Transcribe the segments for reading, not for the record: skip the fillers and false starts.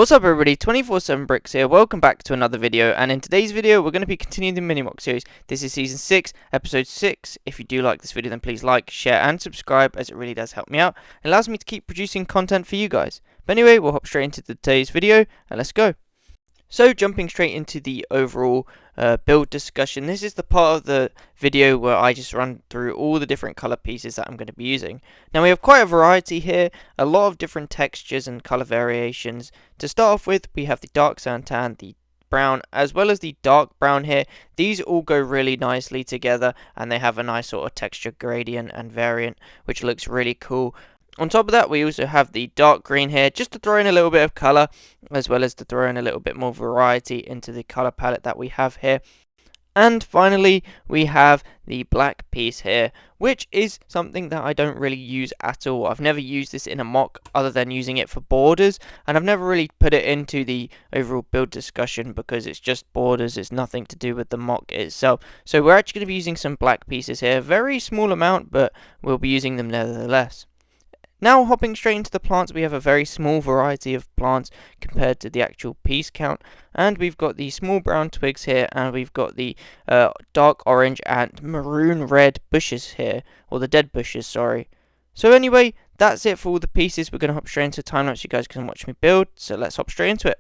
What's up everybody, 24/7 Bricks here, welcome back to another video, and in today's video we're going to be continuing the Mini Moc series. This is season 6, episode 6. If you do like this video then please like, share and subscribe, as it really does help me out. It allows me to keep producing content for you guys. But anyway, we'll hop straight into today's video, and let's go. So jumping straight into the overall build discussion, this is the part of the video where I just run through all the different color pieces that I'm going to be using. Now we have quite a variety here, a lot of different textures and color variations. To start off with, we have the dark santan, the brown, as well as the dark brown here. These all go really nicely together and they have a nice sort of texture gradient and variant, which looks really cool. On top of that, we also have the dark green here, just to throw in a little bit of colour, as well as to throw in a little bit more variety into the colour palette that we have here. And finally, we have the black piece here, which is something that I don't really use at all. I've never used this in a mock other than using it for borders, and I've never really put it into the overall build discussion because it's just borders, it's nothing to do with the mock itself. So we're actually going to be using some black pieces here, very small amount, but we'll be using them nevertheless. Now hopping straight into the plants, we have a very small variety of plants compared to the actual piece count, and we've got the small brown twigs here, and we've got the dark orange and maroon red bushes here, or the dead bushes, sorry. So anyway, that's it for all the pieces. We're going to hop straight into time lapse so you guys can watch me build, so let's hop straight into it.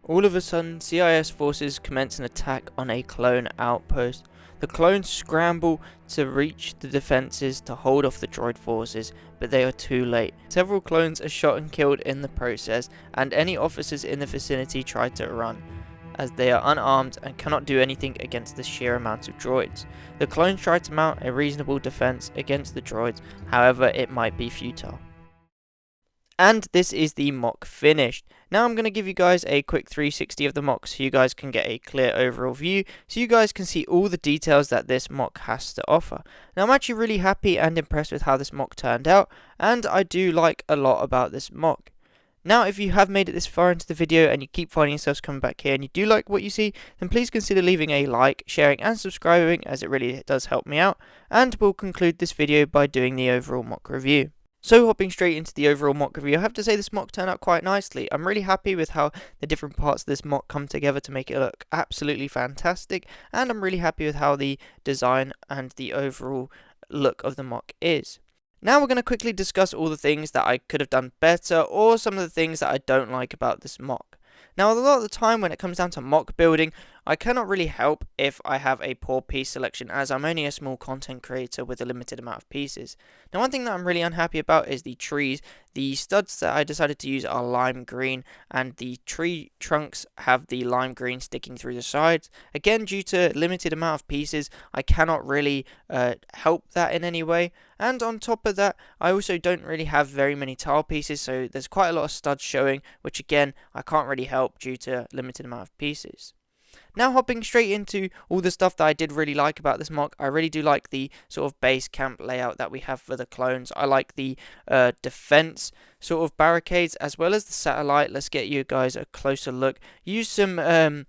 All of a sudden, CIS forces commence an attack on a clone outpost. The clones scramble to reach the defences to hold off the droid forces, but they are too late. Several clones are shot and killed in the process, and any officers in the vicinity try to run. as they are unarmed and cannot do anything against the sheer amount of droids. The clones try to mount a reasonable defense against the droids, however it might be futile. And this is the mock finished. Now I'm going to give you guys a quick 360 of the mock so you guys can get a clear overall view, so you guys can see all the details that this mock has to offer. Now I'm actually really happy and impressed with how this mock turned out, and I do like a lot about this mock. Now, if you have made it this far into the video and you keep finding yourselves coming back here and you do like what you see, then please consider leaving a like, sharing and subscribing, as it really does help me out, and we'll conclude this video by doing the overall mock review. So hopping straight into the overall mock review, I have to say this mock turned out quite nicely. I'm really happy with how the different parts of this mock come together to make it look absolutely fantastic, and I'm really happy with how the design and the overall look of the mock is. Now we're going to quickly discuss all the things that I could have done better, or some of the things that I don't like about this mock. Now, a lot of the time when it comes down to mock building, I cannot really help if I have a poor piece selection, as I'm only a small content creator with a limited amount of pieces. Now, one thing that I'm really unhappy about is the trees. The studs that I decided to use are lime green, and the tree trunks have the lime green sticking through the sides. Again, due to limited amount of pieces, I cannot really help that in any way. And on top of that, I also don't really have very many tile pieces, so there's quite a lot of studs showing, which again, I can't really help due to limited amount of pieces. Now hopping straight into all the stuff that I did really like about this mock, I really do like the sort of base camp layout that we have for the clones. I like the defense sort of barricades as well as the satellite. Let's get you guys a closer look. Use some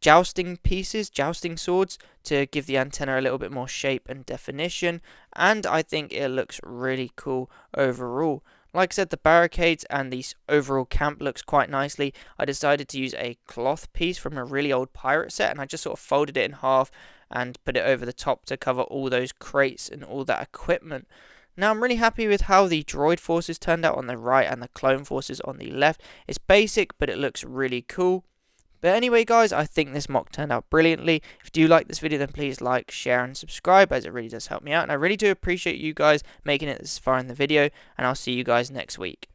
jousting pieces, jousting swords, to give the antenna a little bit more shape and definition, and I think it looks really cool overall. Like I said, the barricades and the overall camp looks quite nicely. I decided to use a cloth piece from a really old pirate set, and I just sort of folded it in half and put it over the top to cover all those crates and all that equipment. Now I'm really happy with how the droid forces turned out on the right and the clone forces on the left. It's basic, but it looks really cool. But anyway guys, I think this mock turned out brilliantly. If you do like this video, then please like, share and subscribe, as it really does help me out. And I really do appreciate you guys making it this far in the video, and I'll see you guys next week.